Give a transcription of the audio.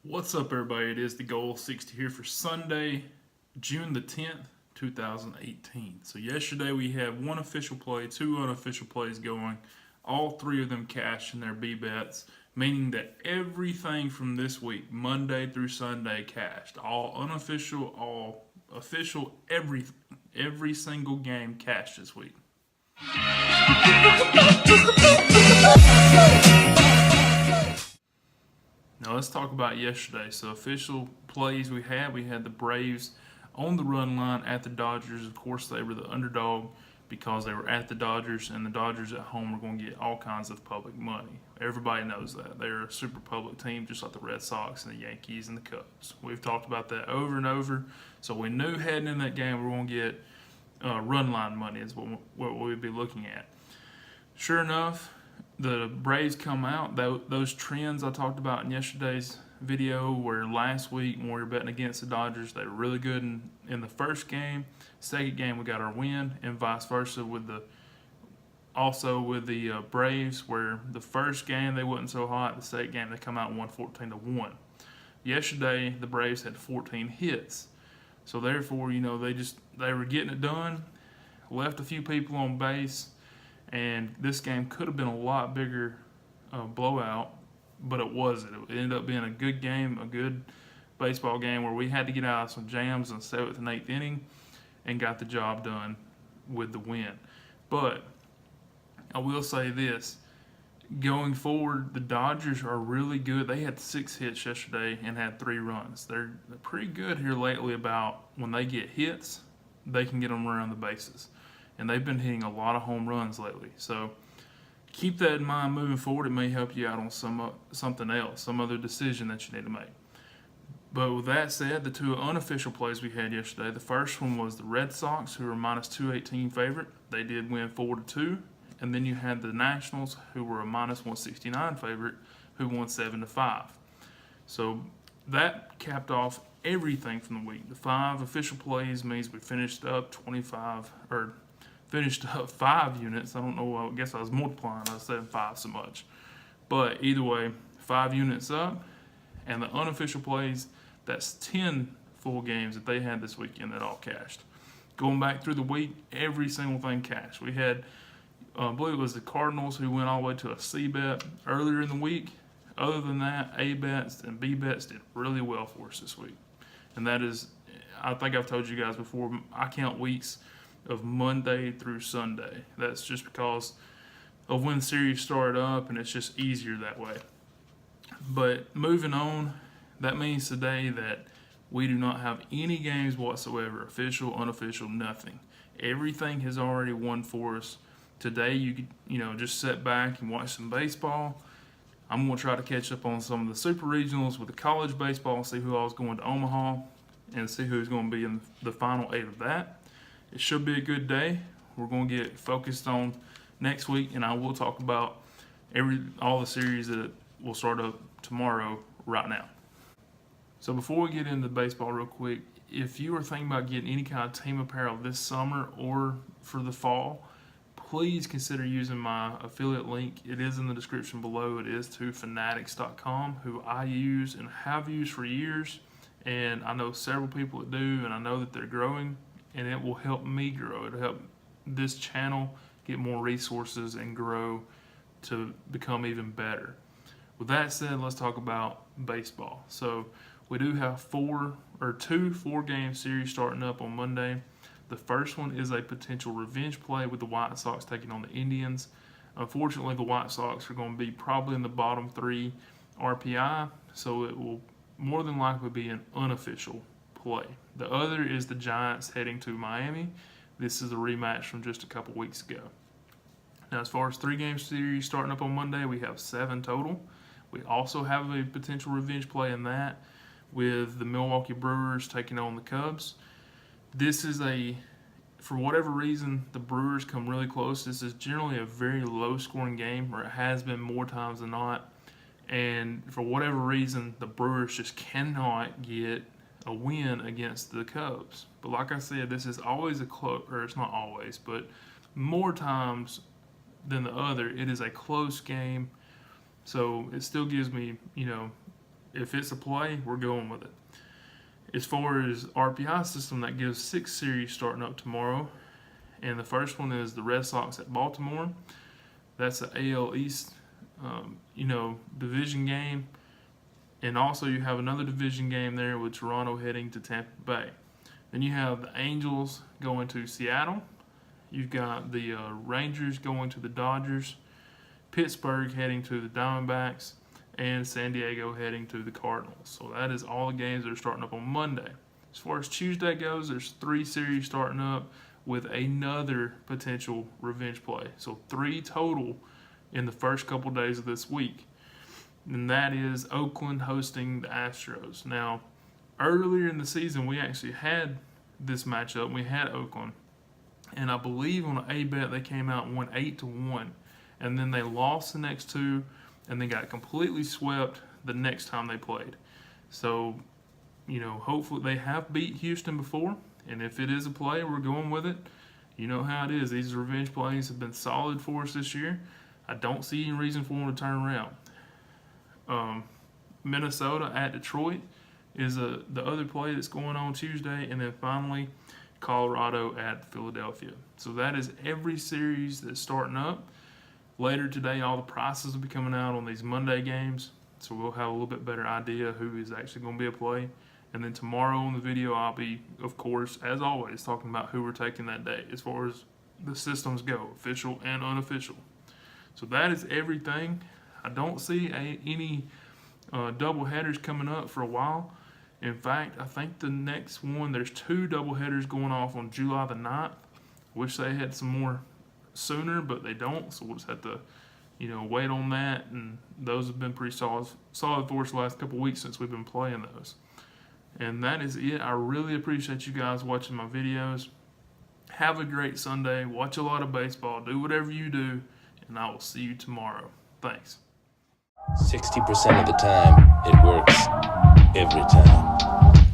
What's up, everybody? It is Thegoal60 here for Sunday, June the 10th, 2018. So yesterday we had one official play, two unofficial plays going. All three of them cashed in their B bets, meaning that everything from this week, Monday through Sunday, cashed. All unofficial, all official, every single game cashed this week. Now let's talk about yesterday. So official plays we had the Braves on the run line at the Dodgers. Of course, they were the underdog because they were at the Dodgers, and the Dodgers at home are going to get all kinds of public money. Everybody knows that. They're a super public team, just like the Red Sox and the Yankees and the Cubs. We've talked about that over and over. So we knew heading in that game we we're going to get run line money is what we'd be looking at. Sure enough, the Braves come out. Those trends I talked about in yesterday's video, where last week when we were betting against the Dodgers, they were really good in the first game. Second game we got our win, and vice versa with the Braves, where the first game they wasn't so hot. The second game they come out and won 14-1. Yesterday the Braves had 14 hits, so therefore they were getting it done. Left a few people on base. And this game could have been a lot bigger blowout, but it wasn't. It ended up being a good game, a good baseball game where we had to get out of some jams in the 7th and 8th inning and got the job done with the win. But I will say this. Going forward, the Dodgers are really good. They had 6 hits yesterday and had 3 runs. They're pretty good here lately about when they get hits, they can get them around the bases. And they've been hitting a lot of home runs lately. So keep that in mind moving forward. It may help you out on something else, some other decision that you need to make. But with that said, the two unofficial plays we had yesterday, the first one was the Red Sox, who were minus 218 favorite. They did win 4-2. And then you had the Nationals, who were a minus 169 favorite, who won 7-5. So that capped off everything from the week. The 5 official plays means we finished up 5 units. I don't know, I guess I was multiplying. I said 5 so much. But either way, 5 units up. And the unofficial plays, that's 10 full games that they had this weekend that all cashed. Going back through the week, every single thing cashed. We had, I believe it was the Cardinals who went all the way to a C bet earlier in the week. Other than that, A bets and B bets did really well for us this week. And that is, I think I've told you guys before, I count weeks of Monday through Sunday. That's just because of when the series started up, and it's just easier that way. But moving on, that means today that we do not have any games whatsoever, official, unofficial, nothing. Everything has already won for us. Today you could, just sit back and watch some baseball. I'm going to try to catch up on some of the super regionals with the college baseball, see who all's going to Omaha, and see who's going to be in the final 8 of that. It should be a good day. We're going to get focused on next week, and I will talk about all the series that will start up tomorrow right now. So before we get into baseball real quick, if you are thinking about getting any kind of team apparel this summer or for the fall, please consider using my affiliate link. It is in the description below. It is to fanatics.com, who I use and have used for years. And I know several people that do, and I know that they're growing. And it will help me grow. It'll help this channel get more resources and grow to become even better. With that said, let's talk about baseball. So we do have 2 4-game series starting up on Monday. The first one is a potential revenge play with the White Sox taking on the Indians. Unfortunately, the White Sox are going to be probably in the bottom 3 RPI, so it will more than likely be an unofficial play. The other is the Giants heading to Miami. This is a rematch from just a couple weeks ago. Now, as far as 3-game series starting up on Monday, we have 7 total. We also have a potential revenge play in that with the Milwaukee Brewers taking on the Cubs. This is for whatever reason, the Brewers come really close. This is generally a very low-scoring game, or it has been more times than not. And for whatever reason, the Brewers just cannot get a win against the Cubs. But like I said, this is always it's not always, but more times than the other, it is a close game. So it still gives me, if it's a play, we're going with it. As far as RPI System, that gives 6 series starting up tomorrow. And the first one is the Red Sox at Baltimore. That's the AL East, division game. And also you have another division game there with Toronto heading to Tampa Bay. Then you have the Angels going to Seattle. You've got the Rangers going to the Dodgers. Pittsburgh heading to the Diamondbacks. And San Diego heading to the Cardinals. So that is all the games that are starting up on Monday. As far as Tuesday goes, there's 3 series starting up with another potential revenge play. So 3 total in the first couple days of this week. And that is Oakland hosting the Astros. Now, earlier in the season, we actually had this matchup. We had Oakland. And I believe on an A-bet, they came out and won 8-1. And then they lost the next 2, and they got completely swept the next time they played. So, hopefully they have beat Houston before. And if it is a play, we're going with it. You know how it is. These revenge plays have been solid for us this year. I don't see any reason for them to turn around. Minnesota at Detroit is the other play that's going on Tuesday. And then finally, Colorado at Philadelphia. So that is every series that's starting up. Later today, all the prices will be coming out on these Monday games. So we'll have a little bit better idea who is actually going to be a play. And then tomorrow on the video, I'll be, of course, as always, talking about who we're taking that day as far as the systems go, official and unofficial. So that is everything. I don't see any double headers coming up for a while. In fact, I think the next one, there's 2 double headers going off on July the 9th. Wish they had some more sooner, but they don't. So we'll just have to, wait on that. And those have been pretty solid for us the last couple weeks since we've been playing those. And that is it. I really appreciate you guys watching my videos. Have a great Sunday. Watch a lot of baseball. Do whatever you do. And I will see you tomorrow. Thanks. 60% of the time, it works every time.